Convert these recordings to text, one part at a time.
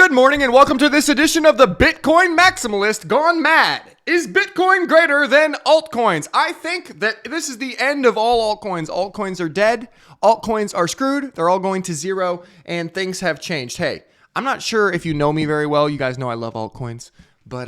Good morning and welcome to this edition of the Bitcoin Maximalist Gone Mad. Is Bitcoin greater than altcoins? I think that this is the end of all altcoins. Altcoins are dead. Altcoins are screwed. They're all going to zero and things have changed. Hey, I'm not sure if you know me very well. You guys know I love altcoins, but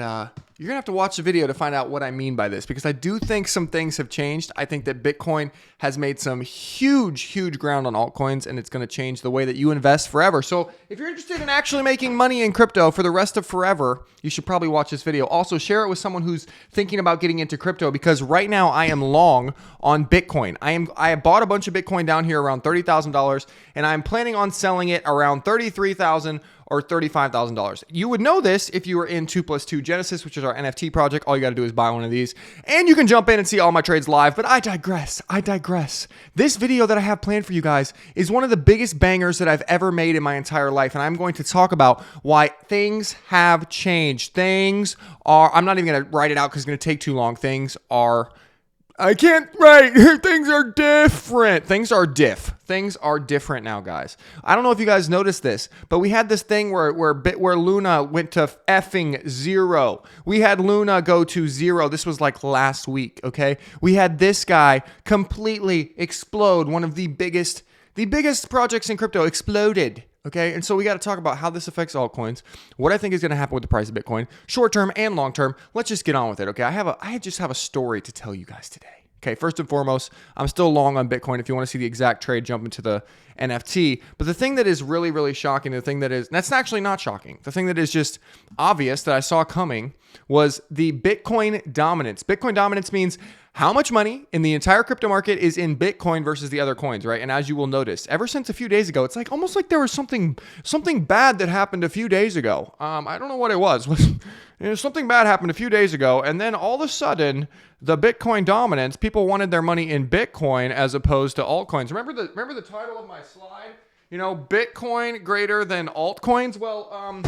you're going to have to watch the video to find out what I mean by this, because I do think some things have changed. I think that Bitcoin has made some huge ground on altcoins, and it's going to change the way that you invest forever. So if you're interested in actually making money in crypto for the rest of forever, you should probably watch this video. Also, share it with someone who's thinking about getting into crypto, because right now I am long on Bitcoin. I bought a bunch of Bitcoin down here around $30,000, and I'm planning on selling it around $33,000 or $35,000. You would know this if you were in 2+2 Genesis, which is our NFT project. All you got to do is buy one of these, and you can jump in and see all my trades live. But I digress. This video that I have planned for you guys is one of the biggest bangers that I've ever made in my entire life, and I'm going to talk about why things have changed. Things are, I'm not even going to write it out because it's going to take too long. I can't write. Things are different. Things are different now, guys. I don't know if you guys noticed this, but we had this thing where Luna went to effing zero. We had Luna go to zero. This was like last week, okay? We had this guy completely explode. One of the biggest projects in crypto exploded. Okay, and so we got to talk about how this affects altcoins, what I think is going to happen with the price of Bitcoin, short term and long term. Let's just get on with it. Okay, I just have a story to tell you guys today. Okay, first and foremost, I'm still long on Bitcoin. If you want to see the exact trade, jump into the NFT. But the thing that is really shocking, that's actually not shocking. The thing that is just obvious that I saw coming was the Bitcoin dominance. Bitcoin dominance means how much money in the entire crypto market is in Bitcoin versus the other coins, right? And as you will notice, ever since a few days ago, it's like almost like there was something bad that happened a few days ago. I don't know what it was. Something bad happened a few days ago, and then all of a sudden, the Bitcoin dominance, people wanted their money in Bitcoin as opposed to altcoins. Remember the title of my slide? Bitcoin greater than altcoins? Well,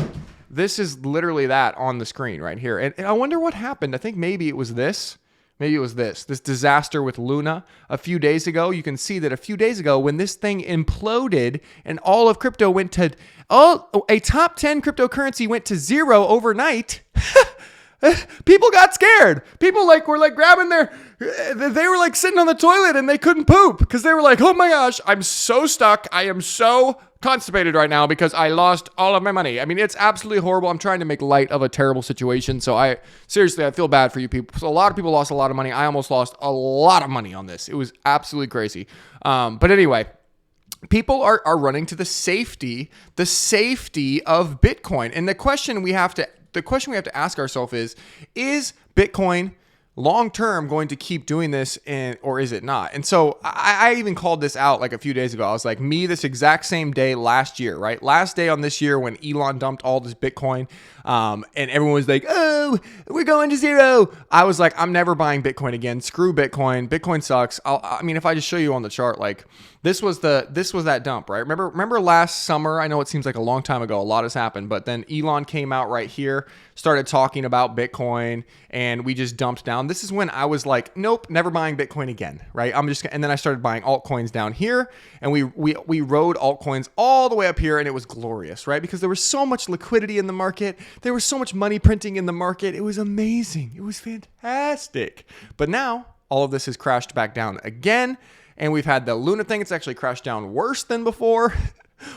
this is literally that on the screen right here. And I wonder what happened. I think maybe it was this. This disaster with Luna a few days ago. You can see that a few days ago when this thing imploded and all of crypto went to, a top 10 cryptocurrency went to zero overnight. People got scared. People were grabbing they were sitting on the toilet and they couldn't poop because they were like, oh my gosh, I'm so stuck. I am so constipated right now because I lost all of my money. I mean, it's absolutely horrible. I'm trying to make light of a terrible situation. So I feel bad for you people. So a lot of people lost a lot of money. I almost lost a lot of money on this. It was absolutely crazy. But anyway, people are running to the safety of Bitcoin. And the question we have to ask ourselves is Bitcoin long-term going to keep doing this or is it not? And so I even called this out a few days ago. I was like, this exact same day last year, right? Last day on this year when Elon dumped all this Bitcoin and everyone was like, oh, we're going to zero. I was like, I'm never buying Bitcoin again. Screw Bitcoin. Bitcoin sucks. If I just show you on the chart, this was that dump, right? Remember last summer? I know it seems like a long time ago. A lot has happened, but then Elon came out right here, started talking about Bitcoin, and we just dumped down. This is when I was like, nope, never buying Bitcoin again, right? And then I started buying altcoins down here, and we rode altcoins all the way up here, and it was glorious, right? Because there was so much liquidity in the market. There was so much money printing in the market. It was amazing. It was fantastic. But now all of this has crashed back down again. And we've had the Luna thing. It's actually crashed down worse than before.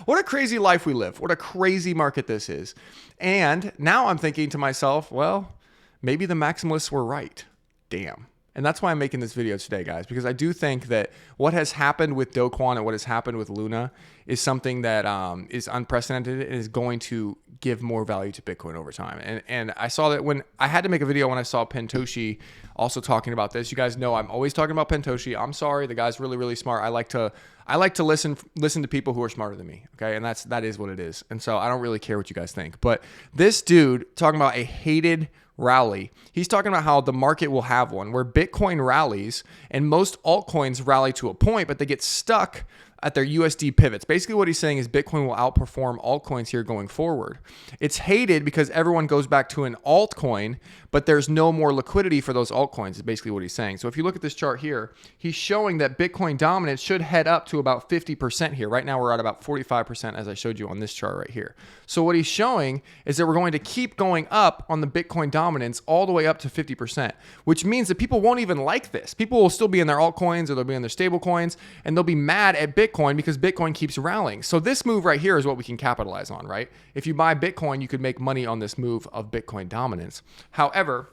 What a crazy life we live. What a crazy market this is. And now I'm thinking to myself, well, maybe the maximalists were right. Damn. And that's why I'm making this video today, guys, because I do think that what has happened with Do Kwon and what has happened with Luna is something that is unprecedented and is going to give more value to Bitcoin over time. And I saw that when I had to make a video when I saw Pentoshi also talking about this. You guys know I'm always talking about Pentoshi. I'm sorry, the guy's really smart. I like to listen to people who are smarter than me. Okay, and that is what it is. And so I don't really care what you guys think. But this dude talking about a hated rally. He's talking about how the market will have one where Bitcoin rallies and most altcoins rally to a point, but they get stuck at their USD pivots. Basically what he's saying is Bitcoin will outperform altcoins here going forward. It's hated because everyone goes back to an altcoin, but there's no more liquidity for those altcoins is basically what he's saying. So if you look at this chart here, he's showing that Bitcoin dominance should head up to about 50% here. Right now we're at about 45% as I showed you on this chart right here. So what he's showing is that we're going to keep going up on the Bitcoin dominance all the way up to 50%, which means that people won't even like this. People will still be in their altcoins or they'll be in their stable coins and they'll be mad at Bitcoin because Bitcoin keeps rallying. So this move right here is what we can capitalize on, right? If you buy Bitcoin, you could make money on this move of Bitcoin dominance. However,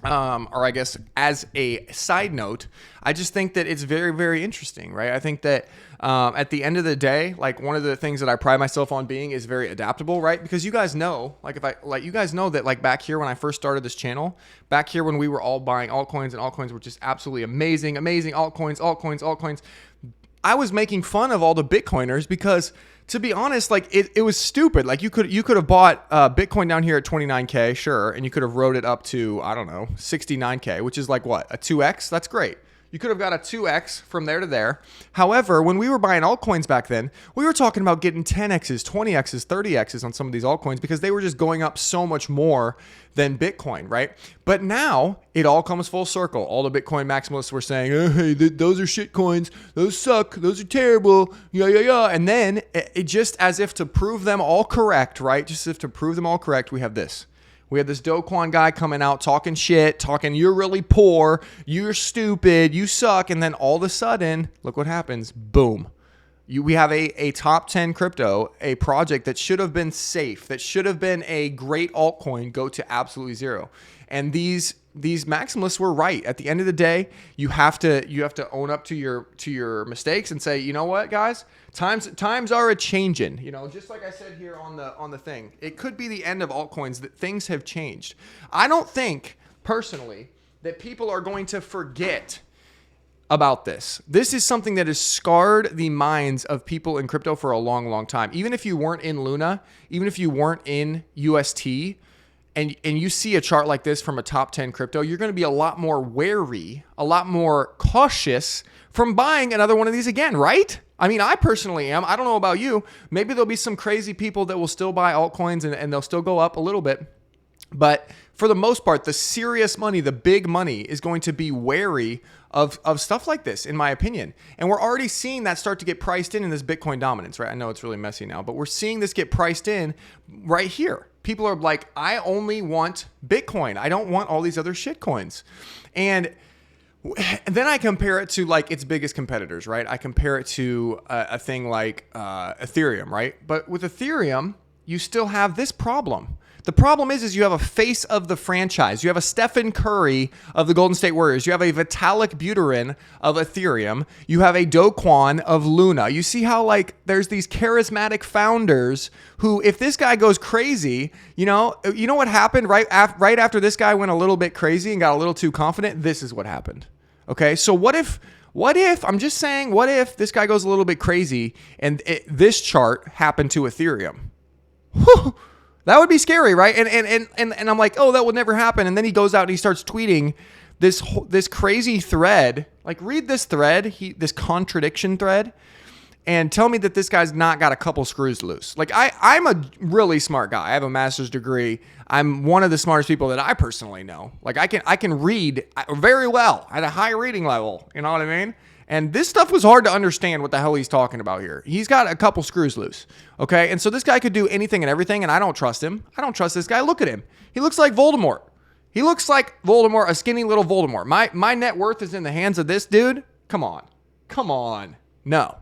or I guess as a side note, I just think that it's very, very interesting, right? I think that at the end of the day, like one of the things that I pride myself on being is very adaptable, right? Because you guys know, you guys know that like back here when I first started this channel, back here when we were all buying altcoins and altcoins were just absolutely amazing altcoins. I was making fun of all the Bitcoiners because, to be honest, like it was stupid. Like you could have bought Bitcoin down here at 29K, sure, and you could have rode it up to, I don't know, 69K, which is like what, a 2x? That's great. You could have got a 2x from there to there. However, when we were buying altcoins back then, we were talking about getting 10x's, 20x's, 30x's on some of these altcoins because they were just going up so much more than Bitcoin, right? But now it all comes full circle. All the Bitcoin maximalists were saying, oh, hey, those are shit coins. Those suck. Those are terrible. Yeah. And then it just as if to prove them all correct, right? Just as if to prove them all correct, we have this. We had this Do Kwon guy coming out talking shit, talking you're really poor, you're stupid, you suck. And then all of a sudden, look what happens. Boom. We have a top 10 crypto, a project that should have been safe, that should have been a great altcoin go to absolutely zero. And these maximalists were right. At the end of the day, you have to own up to your mistakes and say, you know what, guys, times are a changing. You know, just like I said here on the thing, it could be the end of altcoins. That things have changed. I don't think personally that people are going to forget about this. This is something that has scarred the minds of people in crypto for a long, long time. Even if you weren't in Luna, even if you weren't in UST, and you see a chart like this from a top 10 crypto, you're going to be a lot more wary, a lot more cautious from buying another one of these again, right? I mean, I personally am. I don't know about you. Maybe there'll be some crazy people that will still buy altcoins and they'll still go up a little bit. But for the most part, the serious money, the big money is going to be wary of stuff like this, in my opinion. And we're already seeing that start to get priced in this Bitcoin dominance, right? I know it's really messy now, but we're seeing this get priced in right here. People are like, I only want Bitcoin. I don't want all these other shit coins. And then I compare it to like its biggest competitors, right? I compare it to a thing like Ethereum, right? But with Ethereum, you still have this problem. The problem is you have a face of the franchise. You have a Stephen Curry of the Golden State Warriors. You have a Vitalik Buterin of Ethereum. You have a Do Kwon of Luna. You see how like there's these charismatic founders who, if this guy goes crazy, you know what happened right after this guy went a little bit crazy and got a little too confident? This is what happened. Okay, so what if I'm just saying, what if this guy goes a little bit crazy and this chart happened to Ethereum? Whew. That would be scary, right? And I'm like, oh, that would never happen. And then he goes out and he starts tweeting this crazy thread. Like, read this thread, this contradiction thread, and tell me that this guy's not got a couple screws loose. Like, I'm a really smart guy. I have a master's degree. I'm one of the smartest people that I personally know. Like, I can read very well at a high reading level. You know what I mean? And this stuff was hard to understand what the hell he's talking about here. He's got a couple screws loose, okay? And so this guy could do anything and everything, and I don't trust him. I don't trust this guy. Look at him. He looks like Voldemort. He looks like Voldemort, a skinny little Voldemort. My net worth is in the hands of this dude? Come on. No.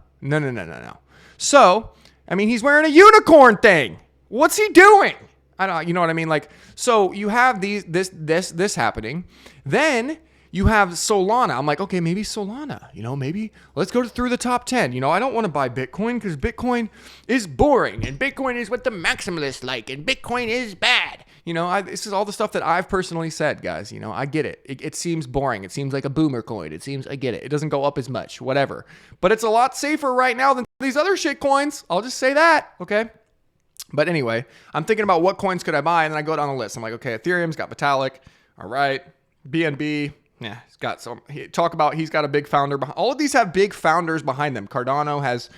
So, I mean, he's wearing a unicorn thing. What's he doing? I don't, you know what I mean? Like, so you have this happening. Then you have Solana. I'm like, okay, maybe Solana, maybe let's go through the top 10. I don't want to buy Bitcoin because Bitcoin is boring and Bitcoin is what the maximalists like and Bitcoin is bad. This is all the stuff that I've personally said, guys. I get it. It seems boring. It seems like a boomer coin. I get it. It doesn't go up as much, whatever. But it's a lot safer right now than these other shit coins. I'll just say that, okay? But anyway, I'm thinking about what coins could I buy, and then I go down the list. I'm like, okay, Ethereum's got Vitalik. All right. BNB. Yeah, he's got some. He's got a big founder behind. All of these have big founders behind them. Cardano has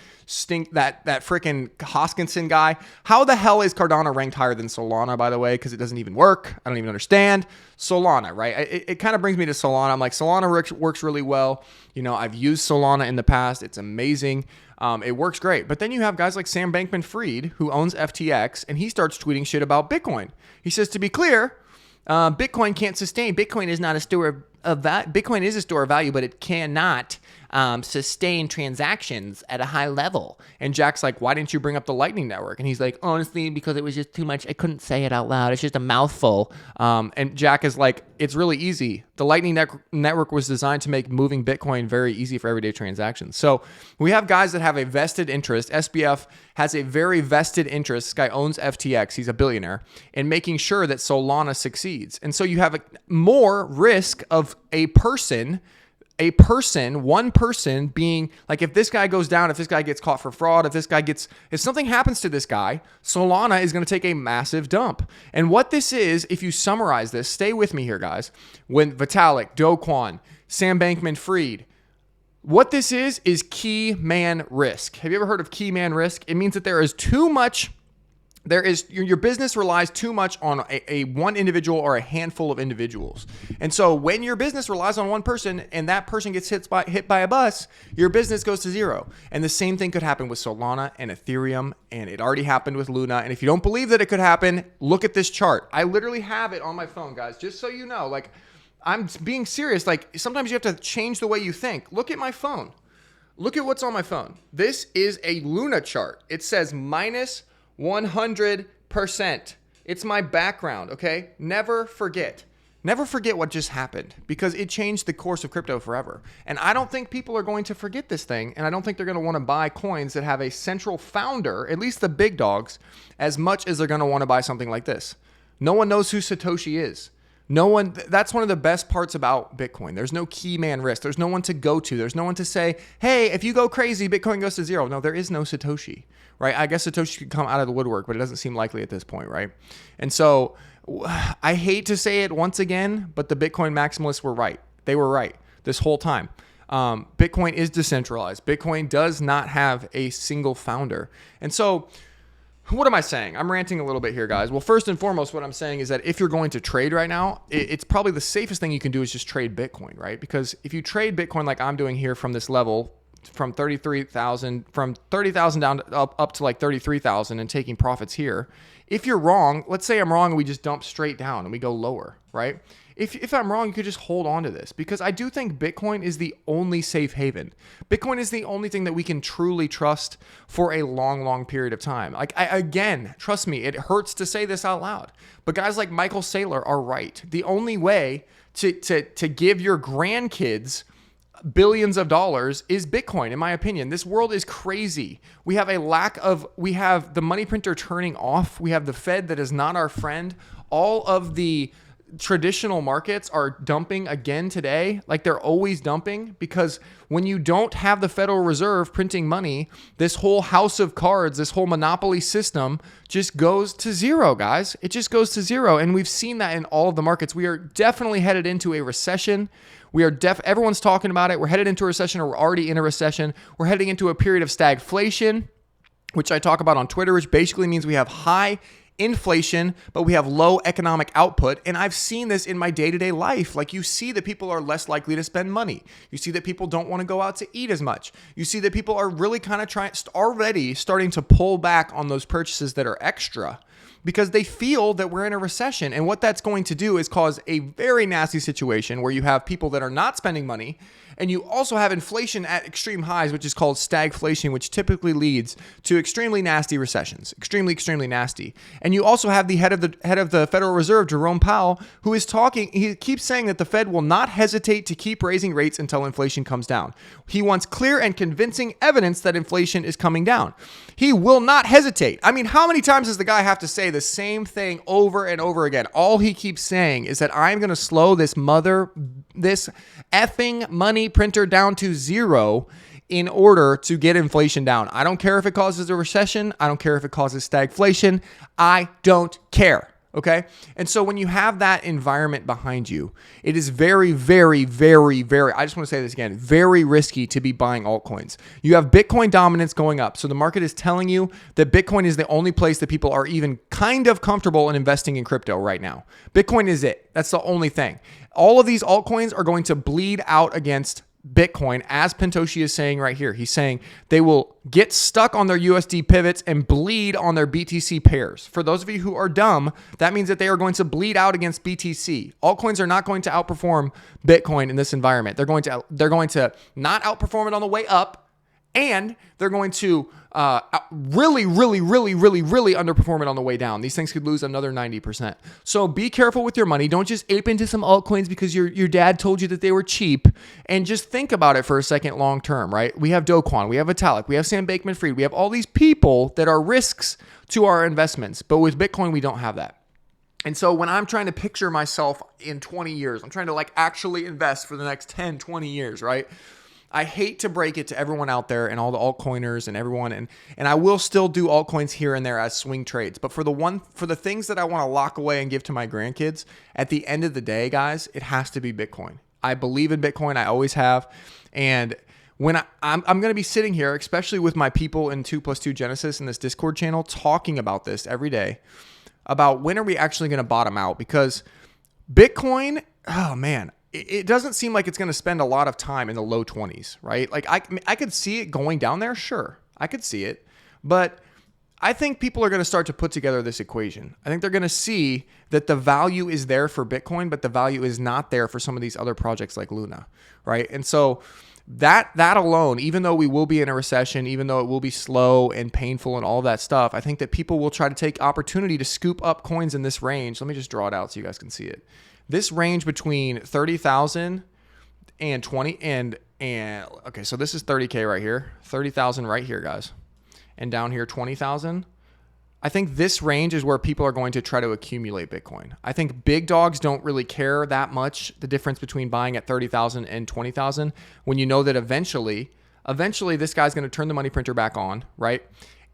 that freaking Hoskinson guy. How the hell is Cardano ranked higher than Solana, by the way? Because it doesn't even work. I don't even understand. Solana, right? It kind of brings me to Solana. I'm like, Solana works really well. You know, I've used Solana in the past. It's amazing. It works great. But then you have guys like Sam Bankman-Fried, who owns FTX, and he starts tweeting shit about Bitcoin. He says, to be clear, Bitcoin can't sustain. Bitcoin is not a store of value. Bitcoin is a store of value, but it cannot sustain transactions at a high level. And Jack's like, why didn't you bring up the Lightning Network? And he's like, honestly, because it was just too much. I couldn't say it out loud. It's just a mouthful. And Jack is like, it's really easy. The Lightning Network was designed to make moving Bitcoin very easy for everyday transactions. So we have guys that have a vested interest. SBF has a very vested interest. This guy owns FTX. He's a billionaire, in making sure that Solana succeeds. And so you have more risk of one person being like, if this guy goes down, if this guy gets caught for fraud, if something happens to this guy, Solana is going to take a massive dump. And what this is, if you summarize this, stay with me here, guys. When Vitalik, Do Kwon, Sam Bankman-Fried, what this is key man risk. Have you ever heard of key man risk? It means that your business relies too much on a one individual or a handful of individuals. And so when your business relies on one person and that person gets hit by a bus, your business goes to zero. And the same thing could happen with Solana and Ethereum, and it already happened with Luna. And if you don't believe that it could happen, look at this chart. I literally have it on my phone, guys, just so you know. Like, I'm being serious. Like, sometimes you have to change the way you think. Look at my phone. Look at what's on my phone. This is a Luna chart. It says minus 100%. It's my background, okay? Never forget what just happened, because it changed the course of crypto forever. And I don't think people are going to forget this thing, and I don't think they're going to want to buy coins that have a central founder, at least the big dogs, as much as they're going to want to buy something like this. No one knows who Satoshi is. That's one of the best parts about Bitcoin. There's no key man risk. There's no one to go to. There's no one to say, hey, if you go crazy, Bitcoin goes to zero. No, there is no Satoshi, right? I guess Satoshi could come out of the woodwork, but it doesn't seem likely at this point, right? And so I hate to say it once again, but the Bitcoin maximalists were right. They were right this whole time. Bitcoin is decentralized. Bitcoin does not have a single founder. And so what am I saying? I'm ranting a little bit here, guys. Well, first and foremost, what I'm saying is that if you're going to trade right now, it's probably the safest thing you can do is just trade Bitcoin, right? Because if you trade Bitcoin like I'm doing here from this level, from 30,000 down up to like 33,000 and taking profits here, if you're wrong, let's say I'm wrong and we just dump straight down and we go lower, right? If I'm wrong, you could just hold on to this, because I do think Bitcoin is the only safe haven. Bitcoin is the only thing that we can truly trust for a long, long period of time. Like, again, trust me, it hurts to say this out loud, but guys like Michael Saylor are right. The only way to give your grandkids billions of dollars is Bitcoin, in my opinion. This world is crazy. We have the money printer turning off. We have the Fed that is not our friend. All of the traditional markets are dumping again today. Like, they're always dumping, because when you don't have the Federal Reserve printing money, this whole house of cards, this whole monopoly system just goes to zero, guys. It just goes to zero. And we've seen that in all of the markets. We are definitely headed into a recession. Everyone's talking about it. We're headed into a recession, or we're already in a recession. We're heading into a period of stagflation, which I talk about on Twitter, which basically means we have high inflation, but we have low economic output. And I've seen this in my day-to-day life. Like, you see that people are less likely to spend money. You see that people don't want to go out to eat as much. You see that people are really kind of already starting to pull back on those purchases that are extra, because they feel that we're in a recession. And what that's going to do is cause a very nasty situation where you have people that are not spending money, and you also have inflation at extreme highs, which is called stagflation, which typically leads to extremely nasty recessions, extremely, extremely nasty. And you also have the head of the Federal Reserve, Jerome Powell, who is talking. He keeps saying that the Fed will not hesitate to keep raising rates until inflation comes down. He wants clear and convincing evidence that inflation is coming down. He will not hesitate. I mean, how many times does the guy have to say the same thing over and over again? All he keeps saying is that I'm going to slow this effing money printer down to zero in order to get inflation down. I don't care if it causes a recession. I don't care if it causes stagflation. I don't care. Okay. And so when you have that environment behind you, it is very, very, very, very, I just want to say this again, very risky to be buying altcoins. You have Bitcoin dominance going up. So the market is telling you that Bitcoin is the only place that people are even kind of comfortable in investing in crypto right now. Bitcoin is it. That's the only thing. All of these altcoins are going to bleed out against Bitcoin, as Pentoshi is saying right here. He's saying they will get stuck on their USD pivots and bleed on their BTC pairs. For those of you who are dumb, that means that they are going to bleed out against BTC. Altcoins are not going to outperform Bitcoin in this environment. They're going to not outperform it on the way up, and they're going to really underperform it on the way down. These things could lose another 90%. So be careful with your money. Don't just ape into some altcoins because your dad told you that they were cheap, and just think about it for a second long term, right? We have Do Kwon, we have Vitalik, we have Sam Bankman-Fried, we have all these people that are risks to our investments. But with Bitcoin, we don't have that. And so when I'm trying to picture myself in 20 years, I'm trying to like actually invest for the next 10, 20 years, right? I hate to break it to everyone out there and all the altcoiners and everyone, and I will still do altcoins here and there as swing trades. But for the things that I want to lock away and give to my grandkids, at the end of the day, guys, it has to be Bitcoin. I believe in Bitcoin. I always have. And when I'm going to be sitting here, especially with my people in 2+2 Genesis in this Discord channel, talking about this every day, about when are we actually going to bottom out? Because Bitcoin, oh man, it doesn't seem like it's going to spend a lot of time in the low 20s, right? Like I could see it going down there. Sure, I could see it. But I think people are going to start to put together this equation. I think they're going to see that the value is there for Bitcoin, but the value is not there for some of these other projects like Luna, right? And so that alone, even though we will be in a recession, even though it will be slow and painful and all that stuff, I think that people will try to take opportunity to scoop up coins in this range. Let me just draw it out so you guys can see it. This range between 30,000 and 20 and okay, so this is 30K right here, 30,000 right here, guys. And down here 20,000. I think this range is where people are going to try to accumulate Bitcoin. I think big dogs don't really care that much the difference between buying at 30,000 and 20,000 when you know that eventually this guy's going to turn the money printer back on, right?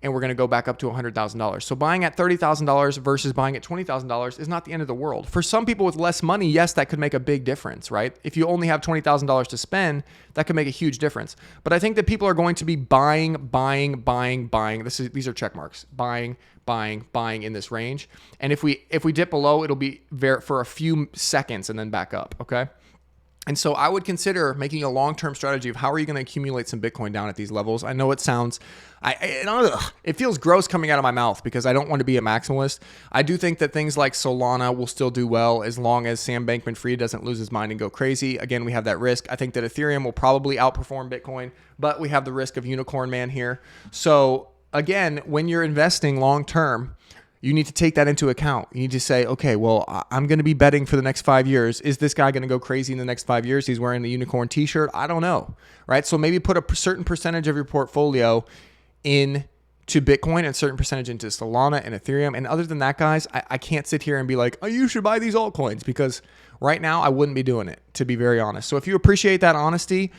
And we're going to go back up to $100,000. So buying at $30,000 versus buying at $20,000 is not the end of the world. For some people with less money, yes, that could make a big difference, right? If you only have $20,000 to spend, that could make a huge difference. But I think that people are going to be buying. These are check marks. Buying in this range. And if we dip below, it'll be for a few seconds and then back up, okay? And so I would consider making a long-term strategy of how are you going to accumulate some Bitcoin down at these levels. I know it sounds, it feels gross coming out of my mouth because I don't want to be a maximalist. I do think that things like Solana will still do well as long as Sam Bankman-Fried doesn't lose his mind and go crazy. Again, we have that risk. I think that Ethereum will probably outperform Bitcoin, but we have the risk of Unicorn Man here. So again, when you're investing long-term, you need to take that into account. You need to say, okay, well, I'm going to be betting for the next 5 years. Is this guy going to go crazy in the next 5 years? He's wearing the unicorn t-shirt. I don't know, right? So maybe put a certain percentage of your portfolio into Bitcoin and a certain percentage into Solana and Ethereum. And other than that, guys, I can't sit here and be like, oh, you should buy these altcoins, because right now I wouldn't be doing it, to be very honest. So if you appreciate that honesty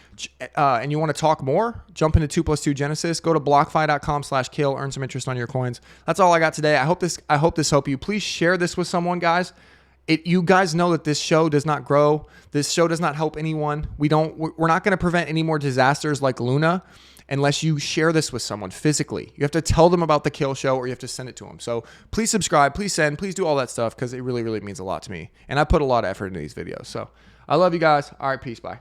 and you want to talk more, jump into 2+2 Genesis, go to blockfi.com/Kale, earn some interest on your coins. That's all I got today. I hope this helped you. Please share this with someone, guys. You guys know that this show does not grow. This show does not help anyone. We're not going to prevent any more disasters like Luna unless you share this with someone physically. You have to tell them about the Kale Show, or you have to send it to them. So please subscribe, please send, please do all that stuff, because it really, really means a lot to me. And I put a lot of effort into these videos. So I love you guys. All right, peace, bye.